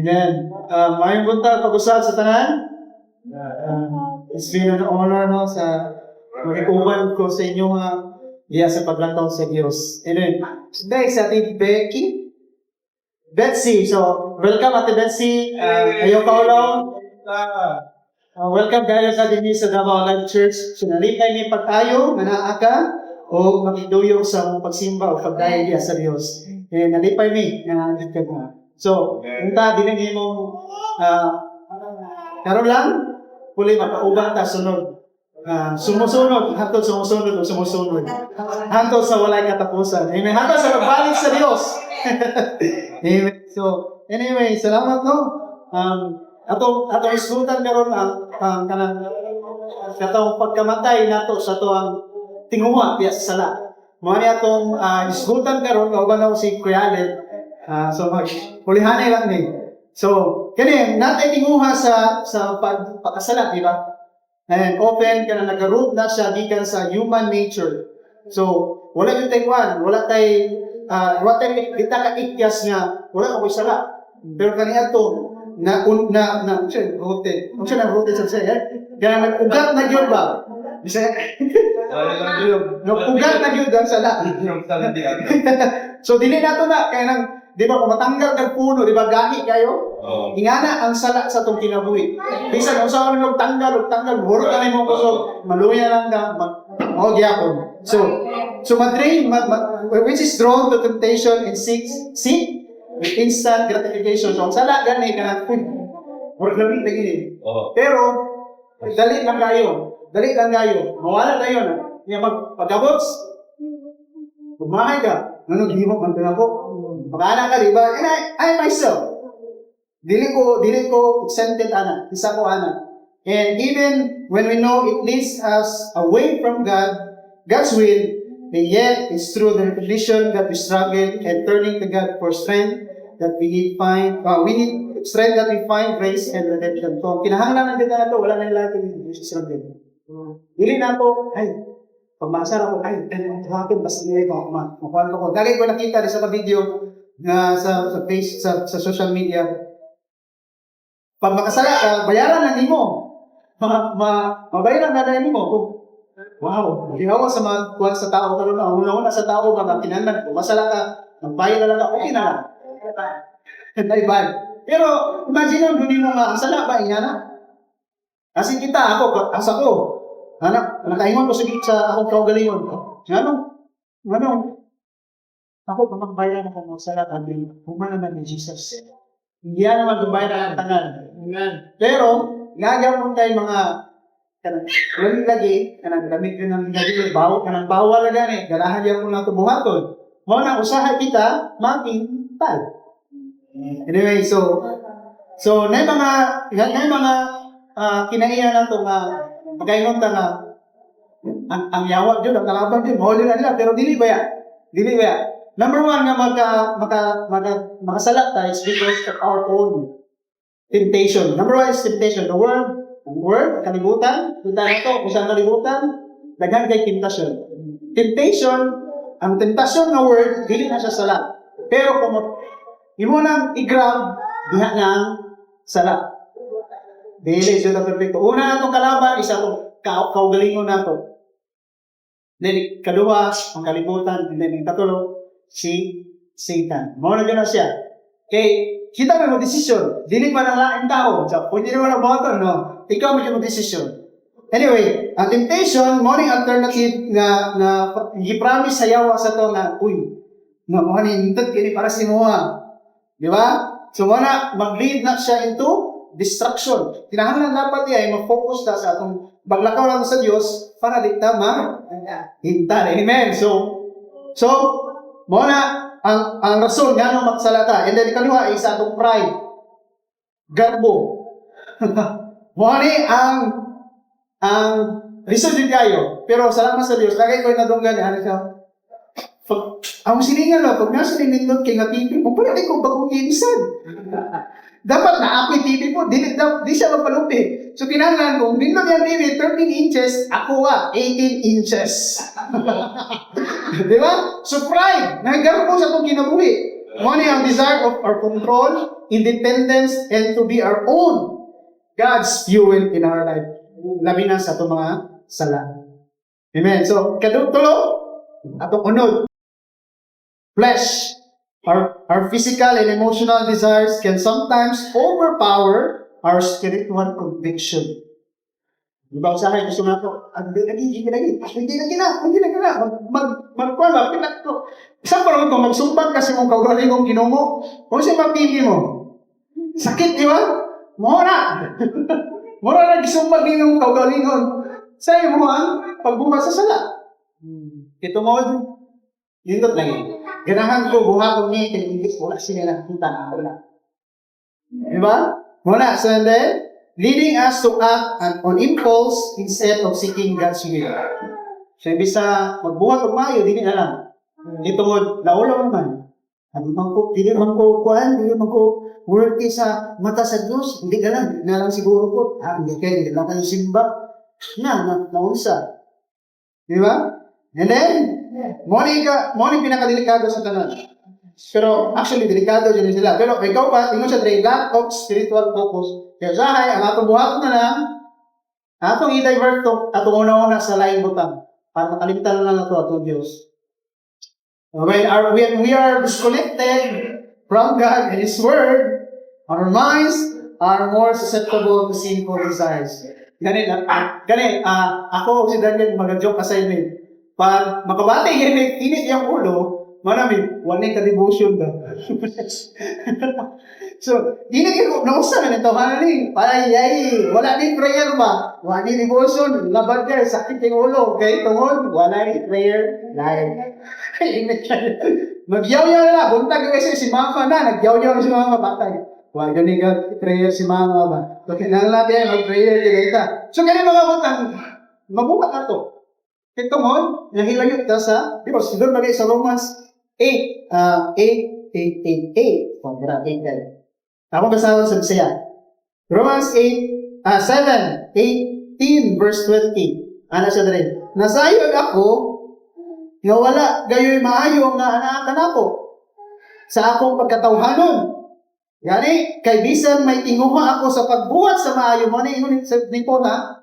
Amen. Mayong bunta, pag-usap sa tanan. It's been an honor no, sa magikuban ko sa inyo sa paglantaw sa Diyos. Amen. Today, sa ating Betsy. So, welcome Ate Betsy. Ayaw ka ulaw. Welcome kayo sa dinhi sa Davao Life Church. So, nalikay ni pagkayo, manaaka, o makiduyo sa pagsimba o pagdayo diya sa Diyos. Nalipay mi, nalikay na. So, unta, dinagay mo, karon lang, puli makaubang ta sunod. Sumusunod, hantod sumusunod. Hantod sa walay katapusan. Amen. Hantod sa pagbalik sa Diyos. Amen. So, anyway, salamat no. Atong isgutan karon ang kanang katong pagkamatay nato sa tuang tinguha diya sa sala. Mao ni atong isgutan karon kauban si Kuya Allen. So pulihanay lang ni. So kani natay tinguha sa pagkasala, di ba? And open kana nagaroot na siya gikan sa human nature. So wala yung taywan, wala tay kita ka ikyas nga wala ko sala. Pero kani ato na rote. Unsa na rote sa siya? Kaya nag-ugat na gyud ba? Bisaya. Nag-ugat na gyud ang sala. So dili nato na kaya nang di ba kung matanggal kag puno, di ba gahi kayo? Ingana ang sala sa tong kinabuhi. Bisan usa man og tanggal, buro ka mo kusog, maluya lang na mao gyapon. So madrain which is drawn to temptation and seek with instant gratification. So, sala gani ka food. Or lamig na gini. Pero, dali lang kayo. Mawala kayo na. Yung pagkabot, bumahay ka. Nano'n, himok man pinako. Pag-anak ka, diba? And I myself, dili ko exempted anak. Isa ko anak. And even when we know it leads us away from God's will, and yet it's through the repetition that we struggle and turning to God for strength that we need strength that we find grace and redemption. So, kinahanglan ng dito wala na lahat yung struggle. Dili na to, pagmasar ako, hakin, basta nilay ko, makuhan ko. Dali ko nakita sa video na sa face, sa social media. Pag makasala, bayaran na nimo. Mabayaran na nimo. Wow, hihawa sa mga kuwan sa tao karon na una sa tao ba kinahanglan ko masala ka magbayad na lang okay na lang. Naibay. Pero imagine mo mo nga sala ba ingana? Kasi kita ako asa ko. Anak, nakaingon ko sa akong kaugalingon. Ano? Ako magbayad na ko sala tabi. Humana na ni Jesus. Hindi naman magbayad ang tangan. Pero lagaw mo tay mga kanang lagi kanang damit yun ang lagi bawal na gani ganahan yan mo na ito buhaton mo na usahay kita making tal. Anyway, so na mga kinaiya na ito nga pagkaingon ta nga ang yawa dyan ang kalaban dyan mahuli na nila pero dili ba number one nga makasalat ta is because of our own temptation. Number one is temptation. The word, kalibutan, usang kalibutan, daghan kay temptation. Ang temptation na word, dili na siya sala. Pero kung imo nang i-grab, diha nang sala. Dili siya na perfecto. Una na itong kalaban, isa itong kaugalingon na ito. Then, kaduwa, ang kalibutan, and then, katulo, si Satan. Muna na siya. Okay, kita may mag-desisyon. Dili pa nalaing tao. So, pwede naman ang button, no? Ikaw may mag-desisyon. Anyway, ang temptation, morning alternative na i-promise sa yawa sa to na, na mga nindot kini para si Moa. Di ba? So, mag-lead na siya into destruction. Kinahanglan dapat ay mag-focus na sa atong baglakaw lang sa Diyos para di tama. Hintan. Amen. So, ang rason nga nung magsalata. And then ikaluha ay sa atong pride. Garbo. Muna ang reason din kayo. Pero salamat sa Diyos. Lagay ko yung nadunggan. Ang silingan lang, pag nasa nindot kay nga TV mo, pwede ko bagong insan. Dapat na ako yung TV mo, di siya mapalupi. So kinangan ko, nindot yung TV, 13 inches, ako 18 inches. Di ba? So pride, nagkaroon ko sa itong kinabuhi. Money ang desire of our control, independence and to be our own God's fuel in our life. Labi na sa itong mga sala. Amen. So, kadutulo, atong unod. Flesh, our physical and emotional desires can sometimes overpower our spiritual conviction. Di ba, usahay, gusto nga ako, hindi na, magkwala, pinak ko. Isang parang ito, magsumbat kasi mong kaugali kong ginungo. Kung siya mapili mo, sakit, di ba? Mora! Mora na gisumbat din yung kaugali nun. Sa iyo mo ang pagbuma sa sala. Ito mo, yun lang. Ganahan ko, buhatong niya, tinigis, wala siya nakita na wala. Di ba? Muna, so and then, leading us to act on impulse instead of seeking God's will. So, ibig sa magbuhat o mayo, hindi na lang. Dito mo, naulaw naman. Hindi man ko worthy sa mata sa Diyos. Hindi ka lang, na lang siguro po. Hindi lang kayo simba. Naunsa. Di ba? And then, morning pinakadelikado sa tanan. Pero actually, delikado din sila. Pero ikaw pa, tingnan siya, lack of spiritual focus. Kaya sahay, ang atong buhaton na lang, atong i-divert to, atong una-una sa laing butang. Para makalimutan na lang ito atong Diyos. When we are disconnected from God and His Word, our minds are more susceptible to sinful desires. Ako si Daniel, mag-joke assignment. Pag makabati, init yung ulo, marami, wala ka devotion ba? So, hindi ko, nausa na nito, wala din prayer ba? Wala din devotion, labad ka, sakit yung ulo, okay, tungod, wala din prayer, life. Magyaw-yaw na, buntag kasi si mama na, nagyaw-yaw si mama, batay. Wala ganing ka prayer si mama ba? So, kailangan natin mag-prayer kita. So, ganyan mga butang, mabukat na to. Ito mo, nahilayot ka sa, di ba, siguro nagay sa Romans 8. Ako basahan sa siya. Romans 7:18 verse 20. Ano siya rin? Nasayod ako, nga wala gayoy maayo nga anaakan ako sa akong pagkatawhanon. Yani, kay bisan may tinguha ako sa pagbuhat sa maayo mo, ingon sa nipo na.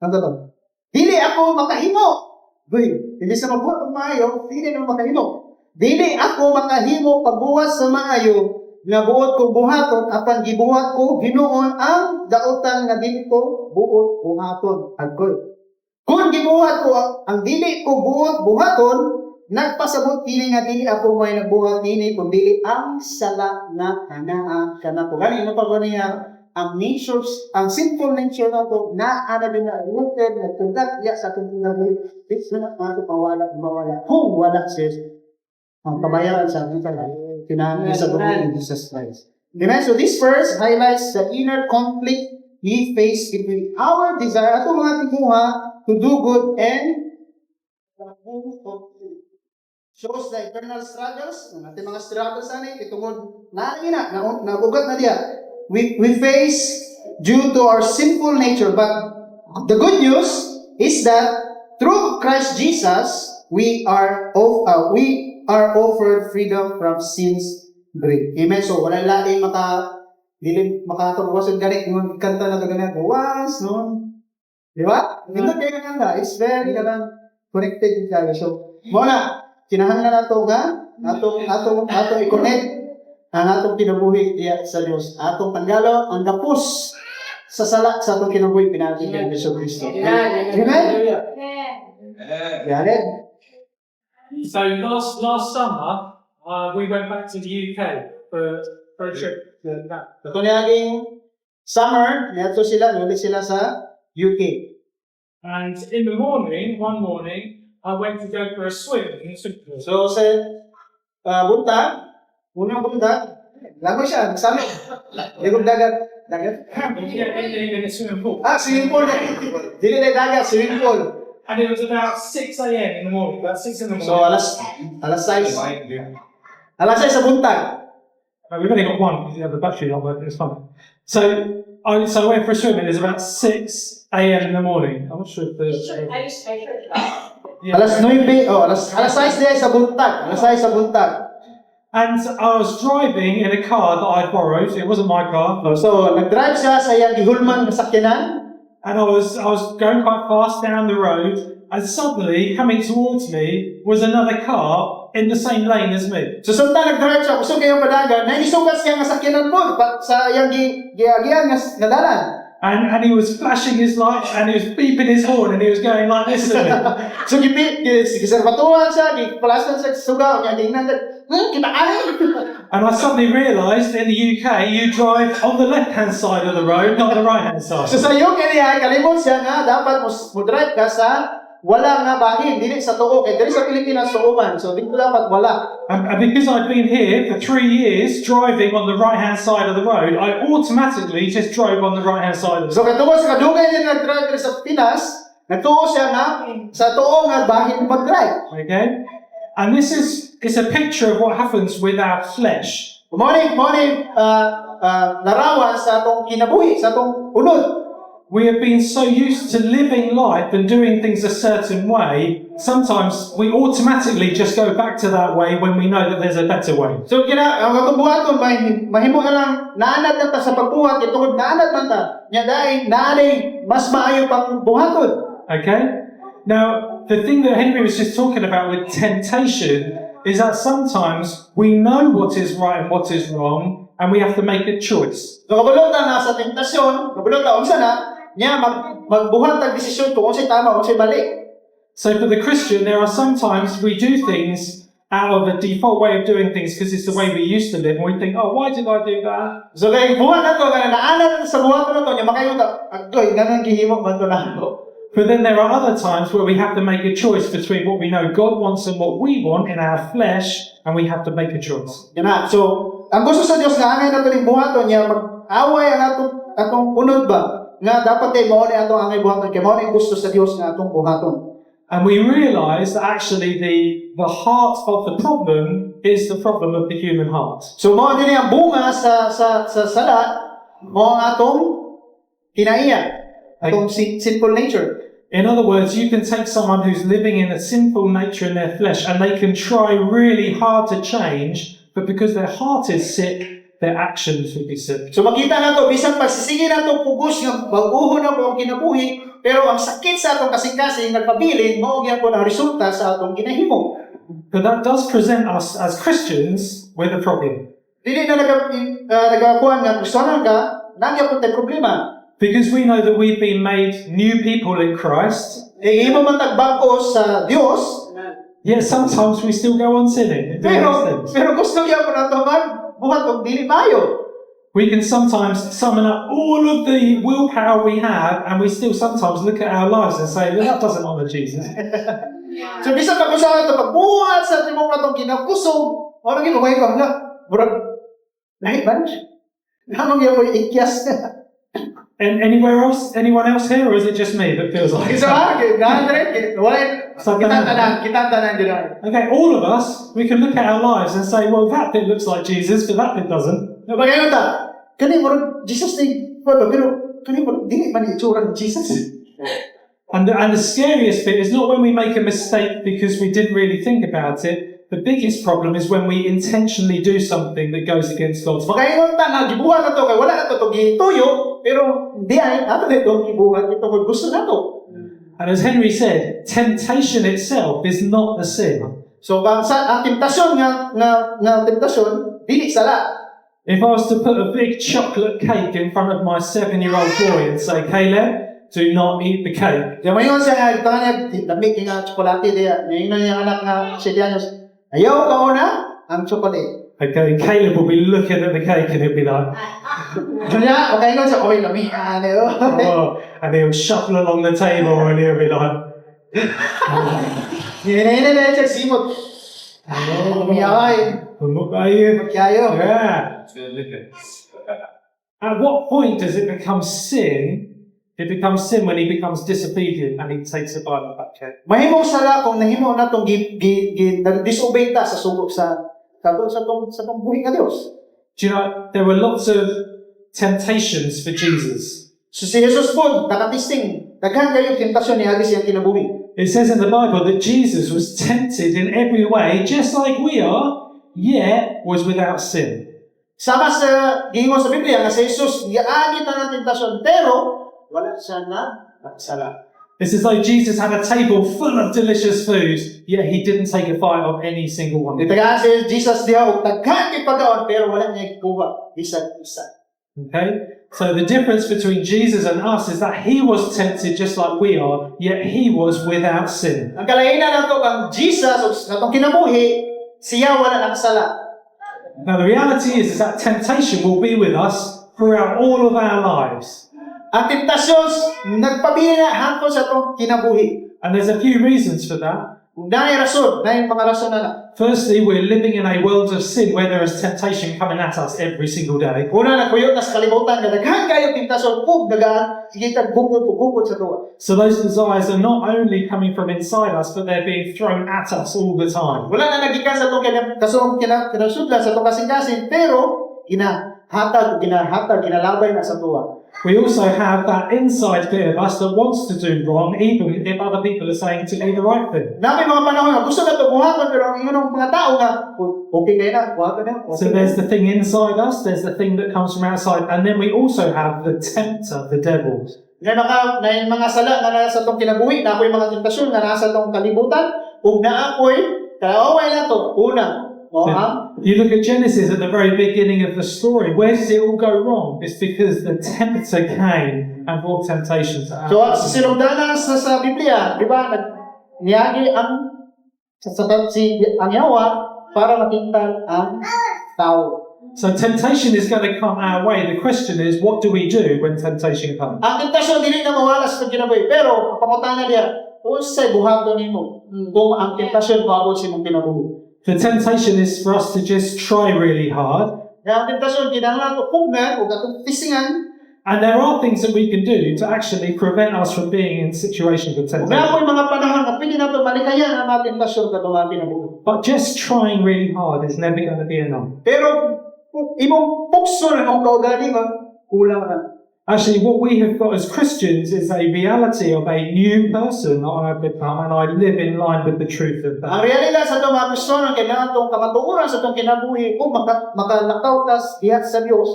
Ano to? Dili ako makahimo. Hindi sa magbuhat ng maayo, dili na makahimo. Dili ako makahimo pagbuhat sa maayo, nga buot ko buhaton, apan gibuhat ko Ginoon ang daotan nga dili ko buot buhaton. Agkoy. Kung gibuhat ko ang dili ko buot buhaton, nagpasabot kini nga dili ako may nagbuhat nini kundi ang sala nga anaa kanako. Gani mo pa niya ang nature, ang sinful nature na ito, ana din na rooted, na tundak niya sa atong kinabuhi, it's na mawala. Kung wala siya, ang kabayaran sa ating kinahanap sa buhay ni Jesus Christ. Amen? So this verse highlights the inner conflict we face between our desire, atong mga tinguha, to do good and shows the eternal struggles, natin mga struggles sana, itungod nagugat na diya. We face due to our sinful nature, but the good news is that through Christ Jesus, we are offered freedom from sin's grip. Amen. So wala laing makatulwasan ganit yung kanta na ganit. Was noon. Di ba? Ito kayo nga. It's very connected tayo. So, muna, kinahanglan na ito nga, atong i-connect ang atong kinabuhi diya sa Diyos. Atong panggalo, ang gapos sa sala sa atong kinabuhi pinatid ng Yesu Kristo. Amen? Amen? So last summer, we went back to the UK for a trip. Ito niyaging summer, nito sila, nulit sila sa UK. And in the morning, one morning, I went to go for a swim in the swimming pool. So sa unang buntag, lago siya, nagsalo. Ligog dagat. Yeah, in the swimming pool. Swimming pool. Dili na dagat, swimming pool. And it was about 6 a.m. in the morning, about 6 in the morning. So alas 6. Alas 6 sa buntag. We've only got one because you have the battery not working, it's fine. So I went for a swim and it was about 6 a.m. in the morning. I'm not sure if there's... Alas 9, alas 6 din sa buntag. Alas 6 sa buntag. And I was driving in a car that I borrowed. It wasn't my car. So, nag-drive siya sa iyang gihulman nga sakyanan. And I was going quite fast down the road. And suddenly, coming towards me, was another car in the same lane as me. So, samtang nag-drive siya, kusog kayong padagan, naisugat siya nga sakyanan po sa iyang giagian nga dalan. And he was flashing his lights and he was beeping his horn and he was going like this to me. So, giserbatuhan siya, gipalasan siya sa sugaw niya, tingnan siya, kita ay! And I suddenly realised in the UK you drive on the left-hand side of the road, not the right-hand side. So, sa iyong area, kalimot siya nga, dapat mo drive ka sa wala nga bahin, dili sa tuo. Kaya dili sa Pilipinas, tuuman. So, dito dapat wala. And because I've been here for 3 years driving on the right-hand side of the road, I automatically just drove on the right-hand side of the road. So, katuwa sa kadugay niya nag-drive sa Pinas, natuo siya nga sa tuo nga bahin mag-drive. Okay? And this is a picture of what happens with our flesh. Morning, larawan sa atong kinabuhi, sa atong unod. We have been so used to living life and doing things a certain way, sometimes we automatically just go back to that way when we know that there's a better way. So, ang atong buhaton, mahimo na lang, naanad na ta sa pagbuhat, itong naanad man ta, niya dahil naanay, mas maayo pang buhaton. Okay? Now, the thing that Henry was just talking about with temptation is that sometimes we know what is right and what is wrong, and we have to make a choice. So, kabulot na sa tentasyon, kabulot na, unsa na, niya magbuhat ang desisyon kung unsay tama, unsay mali. So for the Christian, there are sometimes we do things out of a default way of doing things because it's the way we used to live, and we think, oh, why did I do that? So kay buhat na to, kaya naanan sa buhat na to, niya makayuta, agdoy, ganang gihimo man to na to. But then there are other times where we have to make a choice between what we know God wants and what we want in our flesh, and we have to make a choice. Yan na. So, ang gusto sa Dios nga angay na to ning buhaton niya, mag-away ang atong unod ba? Nga dapat kay mao ni atong angay buhaton, kay mao ni gusto sa Dios nga atong buhaton. And we realize that actually the heart of the problem is the problem of the human heart. So mao dinhi ang bunga sa sala, mao ang atong kinaiya, atong sinful nature. In other words, you can take someone who's living in a sinful nature in their flesh and they can try really hard to change, but because their heart is sick, their actions will be sick. So makita na to, bisan pagsisige na to pugos nga baguhon na po ang kinabuhi, pero ang sakit sa atong kasing-kasing nagpabilin, mao gyud po ang resulta sa atong ginahimo. But that does present us as Christians with a problem. Dili na nagakuan nga personal ka, nagya po tay problema. Because we know that we've been made new people in Christ, Imo man tagbago sa Dios, yet sometimes we still go on sinning and doing these things. pero gusto gyud po nato buhat og dili maayo. We can sometimes summon up all of the willpower we have, and we still sometimes look at our lives and say, well, that doesn't honor Jesus. So bisan pa kusa ito pagbuhat sa timong natong kinakusog, wala gyud way ko nga, murag lahi man. Namang gyud ko ikyas. And anyone else here, or is it just me that feels like Isa that? gandre, wala kita tanan gyud. Okay, all of us, we can look at our lives and say, well, that bit looks like Jesus, but that bit doesn't. Bagayon ta? Kani murag Jesus ni pero kani murag dili man itsura ni Jesus. And the scariest bit is not when we make a mistake because we didn't really think about it. The biggest problem is when we intentionally do something that goes against God's will. Bagayon ta nga gibuhat na to kay wala na to gituyo pero di ay ato dito gibuhat ito kung gusto nato. And as Henry said, temptation itself is not a sin. So ang temptasyon nga temptasyon dili sala. If I was to put a big chocolate cake in front of my 7-year-old boy and say, Caleb, do not eat the cake. Kaya mayon siya nga tanya dami nga tsokolate diya. Ngayon yung anak nga 7 anyos. Ayaw ka una ang tsokolate. Okay, Caleb will be looking at the cake and he'll be like, Kaya okay no sa oy lami oh, and he'll shuffle along the table and he'll be like, Nene siya simot. Umiyay. Kayo. Kayo. Yeah. At what point does it become sin? It becomes sin when he becomes disobedient and he takes a bite of that cake. Mahimo sala kung nahimo na tong disobey ta sa sugop sa tong buhi nga Dios. Do you know, there were lots of temptations for Jesus. So si Jesus po, nakatisting. Daghan kayo tentasyon ni Agis yang kinabuhi. It says in the Bible that Jesus was tempted in every way, just like we are, yet was without sin. Sama sa gingon sa Biblia nga si Jesus giagi ta ng tentasyon pero wala siya na nagsala. It's as though Jesus had a table full of delicious food, yet he didn't take a bite of any single one. Itagaan si Jesus diha og daghan kay pagkaon pero wala niya kuha bisag-isa. Okay? So the difference between Jesus and us is that he was tempted just like we are, yet he was without sin. Ang kalainan nato kang Jesus ug katong kinabuhi siya wala nagsala. Now the reality is that temptation will be with us throughout all of our lives. Ang tentasyon nagpabili na hangtod sa atong kinabuhi. And there's a few reasons for that. Kung dahil rason, dahil mga rason na. Firstly, we're living in a world of sin where there is temptation coming at us every single day. Una nagkuyot na sa kalibutan nga daghan kayo tentasyon ug dagaan sige tag bukod sa tuwa. So those desires are not only coming from inside us, but they're being thrown at us all the time. Wala na nagikan sa atong kinasudlan sa atong kasing-kasing pero ginalabay na sa tuwa. We also have that inside bit of us that wants to do wrong, even if other people are saying to do the right thing. Na may mga panahon nga gusto na ito buhaton pero ang ingon ng mga tao nga okay kayo na, buhaton na. So there's the thing inside us, there's the thing that comes from outside, and then we also have the tempter, the devil. Nga na yung mga sala nga nasa itong kinabuhi, na ako'y mga tentasyon nga nasa itong kalibutan, ug na ako'y kaaway na ito. Una, You look at Genesis at the very beginning of the story. Where does it all go wrong? It's because the tempter came and brought temptation to so us. sa sinugdanan sa Biblia, di ba, niyagi ang ang Yawa para matintal ang tao. So temptation is going to come our way. The question is, what do we do when temptation comes? Ang tentasyon dili na mawala sa kinabuhi, pero papangutangan niya, unsay buhaton nimo kung ang tentasyon maabot sa imong kinabuhi. The temptation is for us to just try really hard. Ang tentasyon kinahanglan ko pugnan o katong tisingan. And there are things that we can do to actually prevent us from being in situations of Kaya temptation. ako'y mga panahon na pwede na ito malikayan ang mga tentasyon katong mga kinabuhi. But just trying really hard is never going to be enough. Pero imong pukso na mong kaugali nga kulang na. Actually, what we have got as Christians is a reality of a new person that I have become, and I live in line with the truth of Ang that. realidad sa itong mga Kristono, kailangan itong kamatuoran sa itong kinabuhi kung makalakaw tas dihat sa Diyos.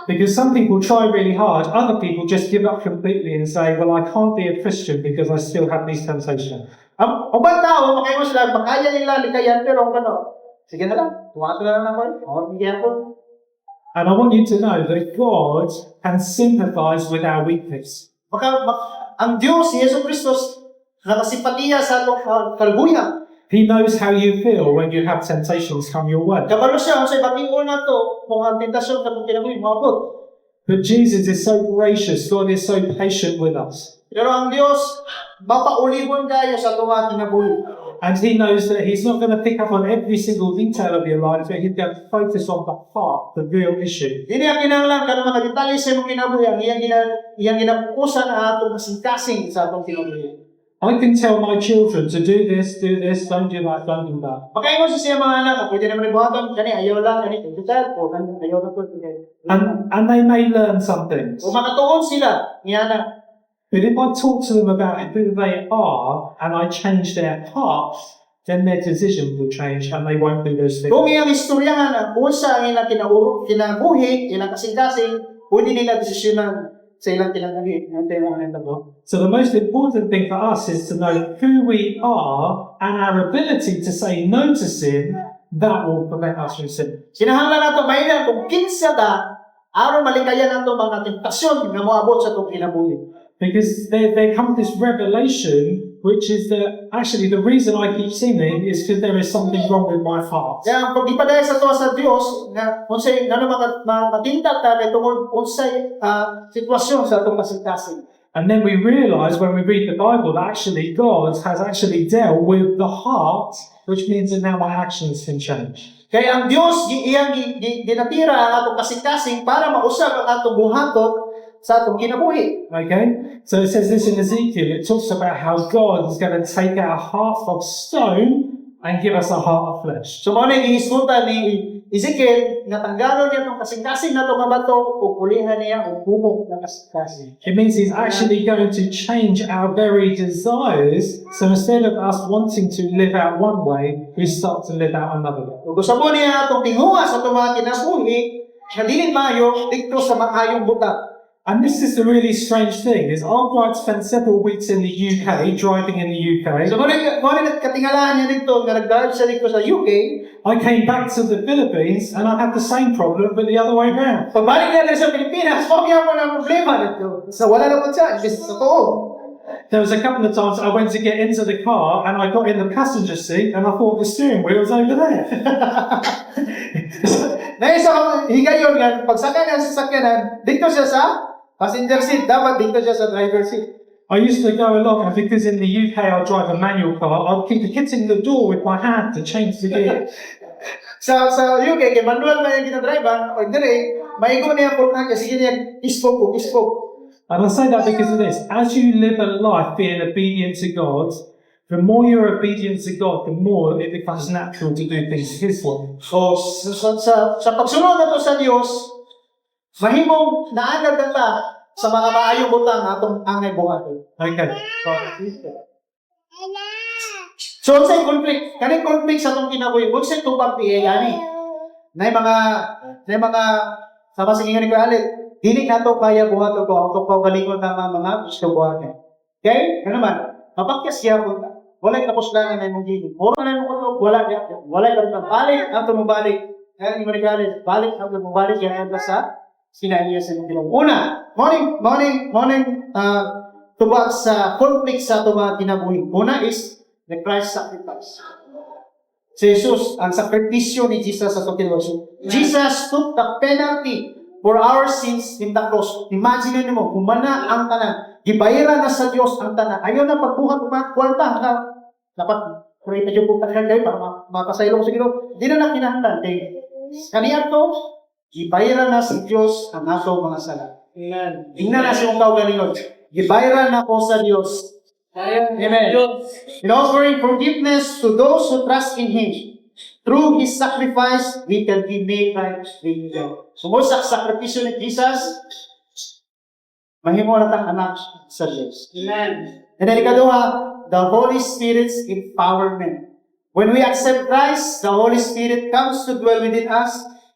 Because some people try really hard, other people just give up completely and say, well, I can't be a Christian because I still have these temptations. Ang ubang tao, makayo sila, makaya nila likayan, pero ang sige na lang, tuwa na lang ako, o bigyan ko. And I want you to know that God can sympathize with our weakness. Ang Diyos, si Yesu Kristus, nakasipatiya sa itong kalbuyan. He knows how you feel when you have temptations come your way. Kabalo siya, kung sa ibang na ito, kung ang tentasyon ka mong kinabuhi, mabot. But Jesus is so gracious, God is so patient with us. Pero ang Diyos, mapauligon kayo sa itong kinabuhi. And He knows that He's not going to pick up on every single detail of your life, but He's going to focus on the heart, the real issue. Hindi ang kinahanglan ka ng mga detalye sa imong kinabuhi, ang iyang ginapusan na atong kasing-kasing sa atong kinabuhi. I can tell my children to do this, don't do that, don't do that. Pagkaingon sa siya mga anak, pwede naman ibuhaton, kani ayaw lang, kani detail, o kani ayaw na po. And they may learn some things. O makatuon sila, niya na. But if I talk to them about who they are, and I change their hearts, then their decision will change and they won't do those things. Kung iyang istorya nga na, kung sa ilang kinabuhi, ilang kasing-kasing, pwede nila desisyonan sa ilang kinabuhi. So the most important thing for us is to know who we are and our ability to say no to sin. That will prevent us from sin. Sinahanglan nato mainan kung kinsa ta, aron malikayan nato mga tentasyon nga moabot sa itong kinabuhi. Because there comes this revelation, which is that actually the reason I keep sinning is because there is something wrong with my heart. Kaya ang pag-ipaday sa tuwa sa Diyos, na unsay matintak ta kay tungod unsay sitwasyon sa atong kasing-kasing. And then we realize when we read the Bible that actually God has actually dealt with the heart, which means that now my actions can change. Kaya ang Diyos iyang ginatira ang atong kasing-kasing para mausab ang atong buhaton sa atong kinabuhi. Okay? So it says this in Ezekiel. It talks about how God is going to take our heart of stone and give us a heart of flesh. So mao na gihisgutan ni Ezekiel nga tanggalon niya tong kasing-kasing na tong bato ug pulihan niya og humok ng kasing-kasing. It means he's actually going to change our very desires. So instead of us wanting to live out one way, we start to live out another way. Ug usab niya atong tinguha sa atong mga kinabuhi nga dili maayo dito sa maayong butang. And this is the really strange thing, is after I'd spent several weeks in the UK, driving in the UK, So mao na katingalahan niya dito nga nag-drive siya dito sa UK. I came back to the Philippines and I had the same problem, but the other way round. Pagbalik niya sa Pilipinas, pagyan mo na problema dito. So wala na po siya, imbis sa totoo. There was a couple of times I went to get into the car and I got in the passenger seat and I thought the steering wheel was over there. Dahil sa higayon nga, pagsakay niya sa sasakyanan, dito siya sa passenger seat, dapat dito siya sa driver seat. I used to go along, and because in the UK I drive a manual car, I'd keep hitting the door with my hand to change the gear. Sa UK, kay manual na yung ginadrivean, o dire, maigo niya po na kasi niya ispog. And I say that because of this. As you live a life being obedient to God, the more you're obedient to God, the more it becomes natural to do things His way. So, sa pagsunod na to sa Diyos, mahimong naagad na ta sa mga maayong butang atong angay buhaton. Okay. So, unsay conflict? Kaning conflict sa atong kinabuhi, unsay tubag PA ani? Nay mga sama sa ingon ni Kalit, dili nato kaya buhaton ko ang pagkalingon ng mga gusto buhaton. Okay? Ano man? Mapakyas siya po. Wala tapos lang na imong gini. Oro na mo ko wala ka balik ato mo balik. Kaya ni Kalit, balik ato mo balik yan sa sinaiya sa mga una. Morning tubag sa conflict sa ato mga kinabuhi. Una is the Christ sacrifice. Si Jesus, ang sakripisyo ni Jesus sa kinabuhi. Jesus took the penalty for our sins in the cross. Imagine mo, humana ang tanan. Gibayaran na sa Diyos ang tanan. Ayaw na pagbuhat ng mga kwarta. Dapat, kung medyo po kanan kayo para makasaylong sa Ginoo. Di na kinahanglan. Kaniya to, gibayaran na sa Diyos ang ato mga sala. Amen. Tingnan na sa mga galingon. Gibayaran na ko sa Diyos. Amen. In offering forgiveness to those who trust in Him. Through His sacrifice, we can be made right with God. So, sa sakripisyo ni Jesus, mahimo na tang anak sa Diyos. Amen. And then ikaduha, the Holy Spirit's empowerment. When we accept Christ, the Holy Spirit comes to dwell within us,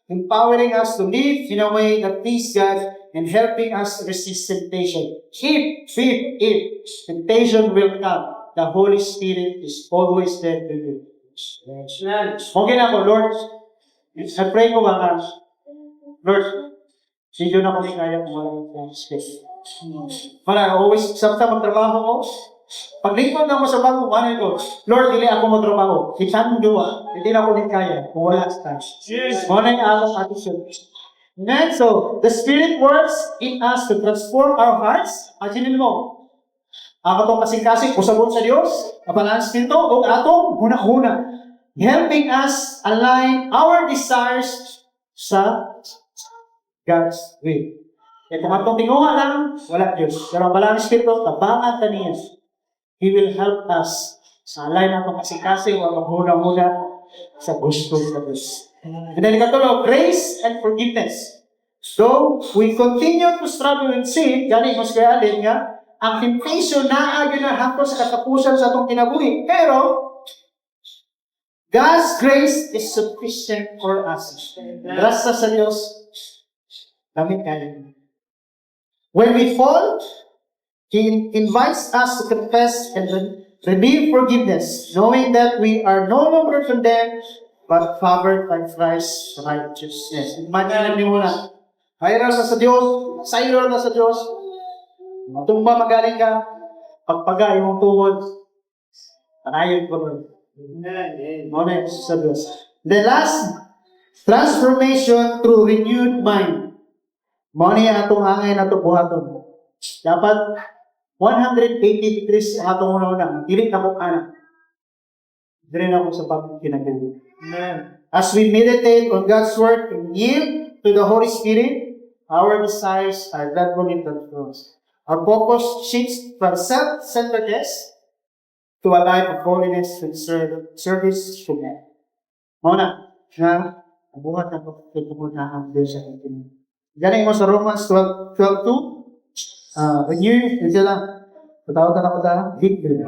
empowering us to live in a way that pleases God and helping us resist temptation. If temptation will come, the Holy Spirit is always there to you. Okay na ako, Lord. I pray ko mga Lord, hindi na kami kaya kung walang space. Para always, samtang magtrabaho ko, pag lingkod na ako sa bago, ano ko, Lord, dili ako magtrabaho. Kita mo duwa, hindi na ako din kaya kung wala sa taas. Muna yung akong attitude. And so, the Spirit works in us to transform our hearts. Imaginin mo, ako itong kasing-kasing, usabot sa Diyos, kapalaan Espiritu, o atong huna-huna. Helping us align our desires sa God's will. Kaya kung atong tinguha lang, wala Diyos. Pero ang palang Espiritu, tabangan ka niya. He will help us sa align atong kasing-kasing, o huna-huna sa gusto sa Diyos. And then ikatulo, grace and forgiveness. So, we continue to struggle with sin, gani mas kaya alin nga, ang temptation na agad na hapon sa katapusan sa atong kinabuhi. Pero, God's grace is sufficient for us. Grasa sa Diyos, damit kaya. When we fall, He invites us to confess and receive forgiveness, knowing that we are no longer condemned, but covered by Christ's righteousness. Imagine mo na, hayran na sa Diyos, sayro na sa Diyos, matumba magaling ka, pagpagay mong tuhod, panayon ko rin. Muna sa Diyos. The last, transformation through renewed mind. Muna yung atong hangay na ito buhaton. Dapat 180 degrees sa atong una-una. Pilit na kong anak. Dire na ako sa pagkinagano. As we meditate on God's word and yield to the Holy Spirit, our desires are gradually transformed. Our focus shifts from self-centeredness to a life of holiness and service to God. Mauna, na buhat na pagpupuntahan din sa atin. Galing mo sa Romans 12:2. Renew, yun sila. Patawag na ako na, victory.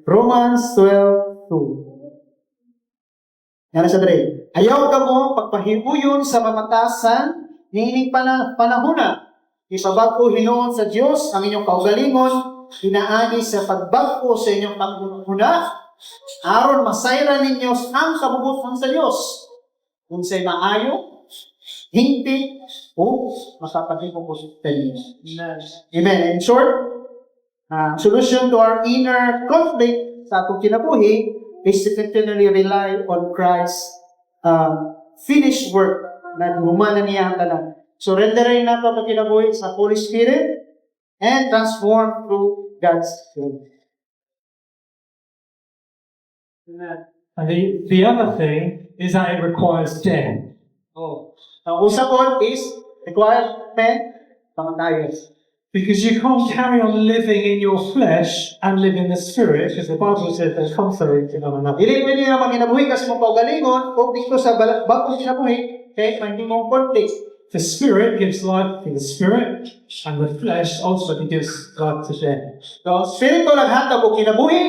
Romans 12:2. Yan na siya dali. Ayaw ka mo pagpahibuyon sa mamatasan, niining panahuna. Ipabag ko hinoon sa Diyos ang inyong kaugalingon, inaani sa pagbagko sa inyong panghuna, aron masayra ninyo ang kabubutan sa Diyos. Kung sa'y maayo, hindi, o makapaging po sa inyo. Amen. In short, solution to our inner conflict sa atong kinabuhi is to continually rely on Christ's finished work na humana niya ang tanan. Surrenderin nato ang kinabuhi sa Holy Spirit and transform through God's Spirit. And the other thing is that it requires death. Ang usapon is requirement pangatayon. Because you can't carry on living in your flesh and live in the spirit, because the Bible says they're contrary to one another. Dili pwede na magkinabuhi kasi mong paugalingon o dito sa bagong kinabuhi kaya hindi mong conflict. The spirit gives life to the spirit, and the flesh ultimately gives life to death. So, spirito naghatag o kinabuhi,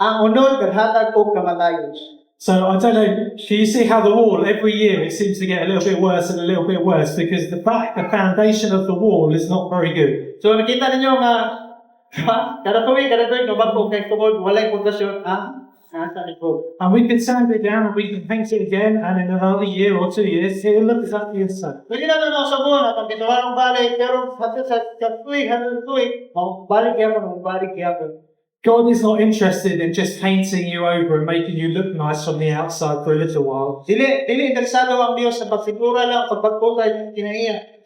ang unod naghatag o kamatayon. So I don't know, do you see how the wall, every year it seems to get a little bit worse and a little bit worse because the foundation of the wall is not very good. So nakita ninyo nga kada tuig no bago kay tungod walay pundasyon nasa likod. And we can sand it down and we can paint it again, and in another year or 2 years it'll look exactly the same. Pwede na ito sa buwan at ang ginawa ng balik pero sa tuig, balik yan. God is not interested in just painting you over and making you look nice from the outside for a little while. Dili interesado ang Dios sa pagsigura lang pagpagputay ng kinaiya.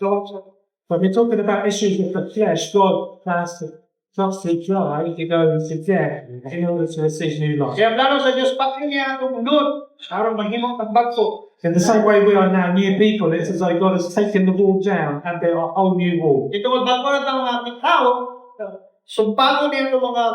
When we're talking about issues with the flesh, God plans to die to go into death in order to receive new life. Kaya plano sa Dios pakin niya ang unod aron mahimong pagbagso. In the same way we are now new people, it's as though God has taken the wall down and built a whole new wall. Ito magbago na ang mga tao, sumpago niya itong mga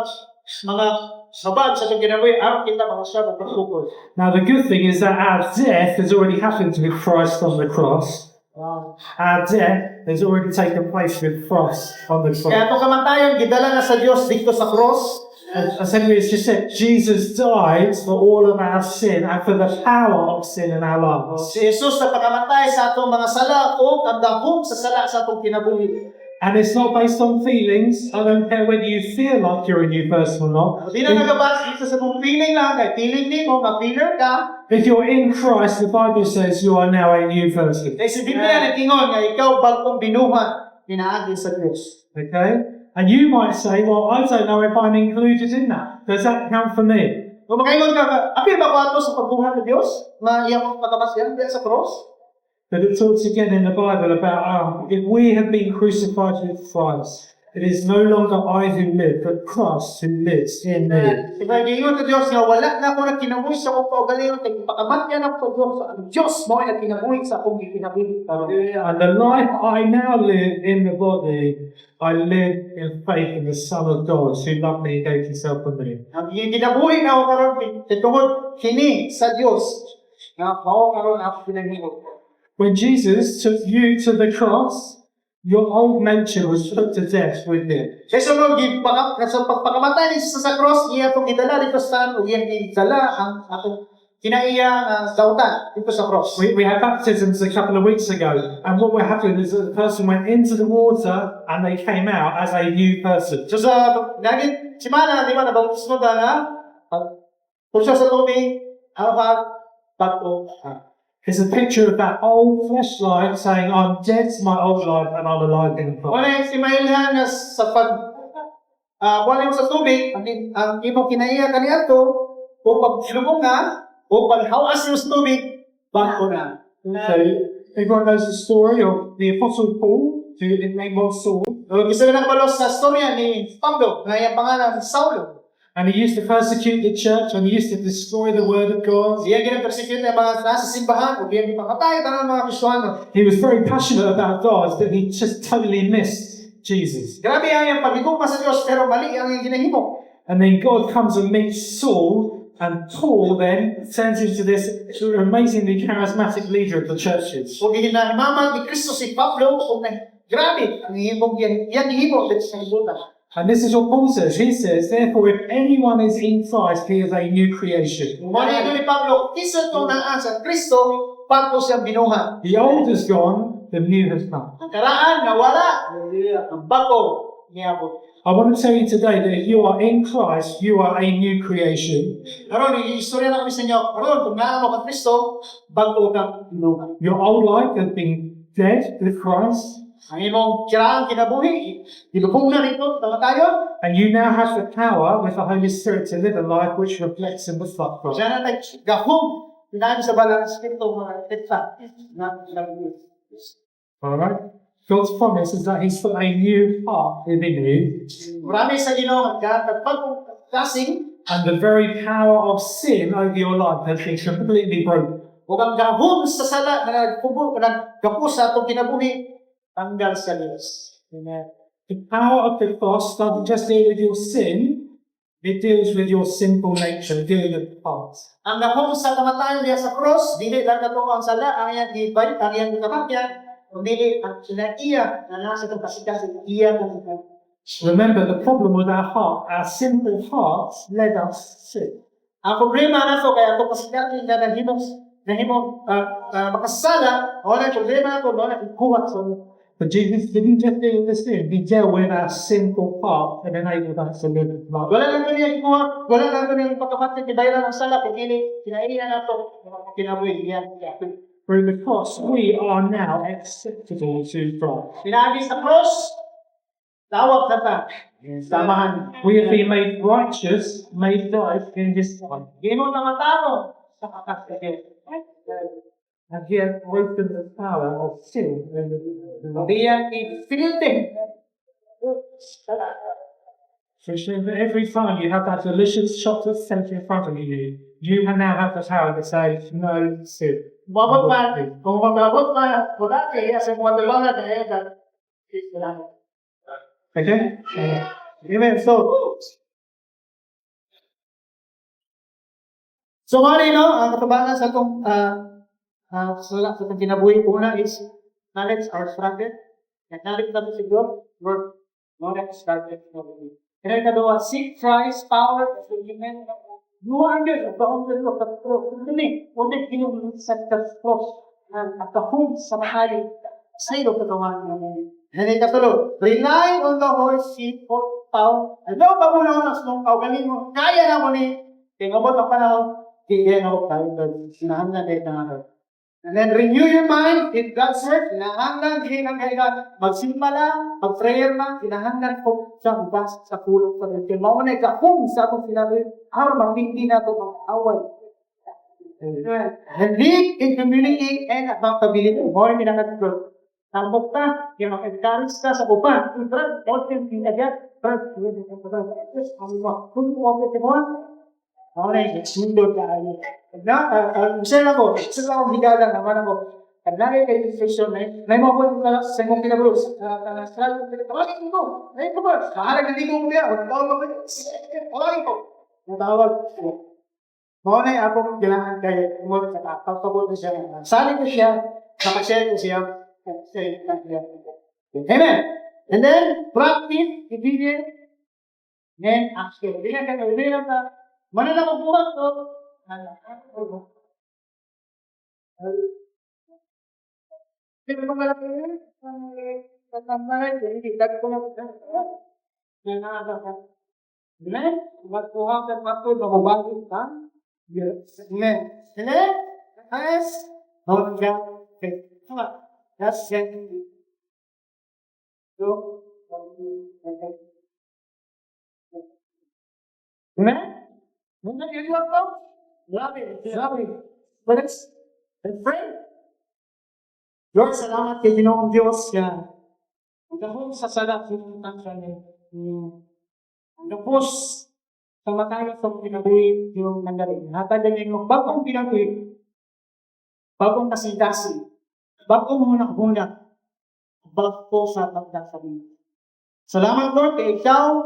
sabad sa kinabuhi aron kita makasya pagsukod. Now the good thing is that our death has already happened with Christ on the cross. Our death has already taken place with Christ on the cross. Kaya itong kamatayon, gidala na sa Diyos dito sa cross. As Henry has just said, Jesus died for all of our sin and for the power of sin in our lives. Si Jesus na pagkamatay sa atong mga sala o ang dahom sa sala sa atong kinabuhi. And it's not based on feelings. I don't care whether you feel like you're a new person or not. Di na nagabas dito sa mong feeling lang, kay feeling ni mo, ma-feeler ka. If you're in Christ, the Bible says you are now a new person. Kaya si Biblia nagtingon nga ikaw bagong binuhat, pinaagi sa Diyos. Okay? And you might say, well, I don't know if I'm included in that. Does that count for me? Kung makaingon ka, apil ba ko ato sa pagbuhat ng Diyos? Maiyak mo patabas yan, sa cross? But it talks again in the Bible about if we have been crucified with Christ, it is no longer I who live, but Christ who lives in me. Diba, gingon ng Diyos nga, wala na ako nagkinabuhi sa akong kaugalingon, kaya pakamatyan ako sa Diyos. Ang Diyos mo ay nagkinabuhi sa akong kinabuhi. And the life I now live in the body, I live in faith in the Son of God, who loved me and gave himself for me. Ang kinabuhi na ako karon tungod kini sa Diyos. Nga, mao karon ako pinanghimo. When Jesus took you to the cross, your old nature was put to death with him. Kaya mo, sa pagpakamatay ni sa cross, iya itong idala dito sa o iya idala ang atong kinaiya dautan dito sa cross. We had baptisms a couple of weeks ago, and what happened is that the person went into the water and they came out as a new person. So sa naging simana, di ba, nabautismo ka na, pulsa sa tubig, pag-o. It's a picture of that old flesh life saying, I'm dead to my old life and I'm alive in Christ. Wala yung simailhan na sa wala yung sa tubig, ang ibang kinaiya kaniya to, o pag-silubong na, o pag-hawas yung sa tubig, bako na. So, everyone knows the story of the Apostle Paul, who is named Saul. Gusto na nakabalos sa storya ni Pablo, na yung pangalan Saulo. And he used to persecute the church and he used to destroy the word of God. Siya gina-persecute ng mga nasa simbahan, o diyan ipakatay ng mga Kristiyano. He was very passionate about God, but he just totally missed Jesus. Grabe ang pagigugma sa Diyos, pero mali ang ginahimo. And then God comes and meets Saul, and Paul then turns into this sort of amazingly charismatic leader of the churches. Kung hinahimamang ni Kristo si Pablo, kung grabe, ang himog yan himog at sa ibutan. And this is what Paul says. He says, therefore, if anyone is in Christ, he is a new creation. Muna ito ni Pablo, isa ito na sa Kristo, Pablo siyang binuha. The old has gone, the new has come. Ang karaan, nawala. Ang bago, niyabot. I want to tell you today that if you are in Christ, you are a new creation. Karon, i-istorya na kami sa inyo. Karon, kung naano ka Kristo, bago kang binuha. Your old life has been dead with Christ, Ang imong kiraan kinabuhi, ilubong na nito, tama tayo. and you now have the power with the Holy Spirit to live a life which reflects and reflects Christ. Diyan na tayo, gahong, pinahin sa balang Espiritu, mga tetsa, na Alright? God's promise is that He's put a new heart within you, marami sa Ginoo ang pagkasing, and the very power of sin over your life has been completely broken. o ang gahong sa sala, na nagkapos sa itong kinabuhi, tanggal sa Diyos. Amen. The power of the cross doesn't just deal with your sin, it deals with your sinful nature, dealing with the past. Ang gahong sa kamatayan niya sa cross, dili lang ito ang sala, ang iyang ibalik, ang iyang kamatyan, kundi ang sinaiya na nasa itong kasikasin, iya ng Remember, the problem with our heart, our sinful hearts led us to sin. ang problema na ito, kaya itong kasikasin na nahimong makasala, wala yung problema na ito, wala yung kuwat sa But Jesus didn't just deal with the sin, He dealt with our sinful heart and enabled us to live with life. wala lang ito niya kuwat, wala lang ito niya pagkamatid, kibayran ng sala, kaya kinaiya na ito, kinabuhi niya. Through the cross, we are now acceptable to God. Pinagi sa cross, tawag na ta, samahan. We have been made righteous, made right in His sight. Ginoo na matano sa kakasakit. And He has broken the power of sin. Diyan i-filter. So every time you have that delicious chocolate cake in front of you, you now have the power to say, no sin. Mabot pa, kung mabot pa, wala kaya sa mga dalawa na kaya Okay? Amen. So mali, no? Ang katabanan sa itong sa itong kinabuhi ko na is knowledge or struggle. Knowledge natin si God, word, knowledge, struggle. Kaya kadua, seek Christ, power, fulfillment. Nuhangin, ang kaungan mo, kundi ginulisan ka cross, at kahong sa mahali, sa iyo katawan mo. Hindi ka tulo, rely on the Holy Spirit for power. Ano ba mo lang nas nung kaugaling mo? Kaya na mo ni, tingabot ang panahon, kaya ako tayo, sinahanglan na ito nga. And then renew your mind in God's word, sinahanglan, hinang kailan, magsimba lang, mag-prayer lang, sinahanglan po sa bas, sa pulong sa rin. Kaya mauna kahong sa atong sinabi, magtindi na ito ang away. And live in community and accountability. More pinangat-work. Tambok ka, yung encourage ka sa upan. Brad, konting pinagyan. Brad, kung umapit mo, okay, sundod ka. Share ako, higala naman ako. Kadlangay kay session na mo po sa imong kinabulos. Tawagin ko. Ay ko ba? Kahalag na di ko niya. Tawagin ko. Natawag ko. Maunay ako kailangan kay mo sa pagpapabot siya. Sali ko siya, nakashare ko siya. Amen. And then, practice, obedience, then action. Hindi ka kailangan ka. Mana na magbuhat ko. Hindi ko malaki yun. Tatambahan, hindi ko na Amen? Magkuha ka pato, mababago ka. Yes. Amen. Amen? Yes. Hold God. Okay. Come on. That's it. So, Amen? Amen? You love them? Love it. Love it. But let's pray. Lord, salamat kay Ginoong Diyos yan. Magkahong sa salat yung tansya niya. Tapos, sa matayos sa pinabuhi yung nandarin. Hatag niya yung bagong pinabuhi. Bagong kasing-kasing. Bagong hunak-hunak. Bago sa pagkasabi. Salamat Lord kay ikaw,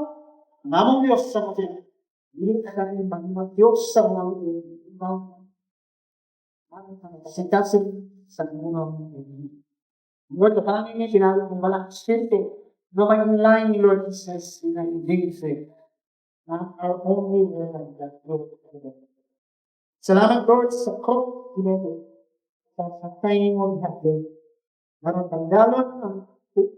ang among Diyos sa kapatid. Hindi ka kami mga Diyos sa mga kasi sa mga Lord, the kami niya sinabi kong malaking spirito. No may line ni Lord Jesus na David. Our only Lord that Lord. Salamat Lord sa cook, sa training mo natin. Maroon tanggalon ang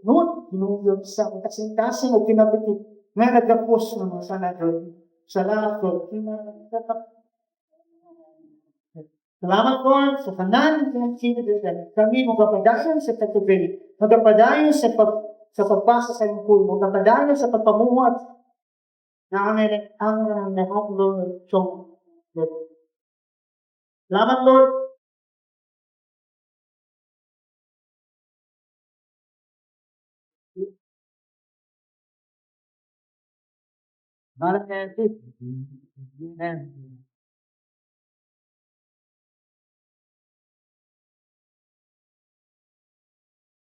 noon, ginugol sa kasing-kasing o pinabitin na nagapos ng mga sanador. Salamat Lord. Salamat Lord sa kanan ng sinodin. Kami magpapadayon sa katubig, magpapadayon sa pagpasa sa lingkod, magpapadayon sa pagpamuhat na ang lahat Lord. Salamat Lord. Amen.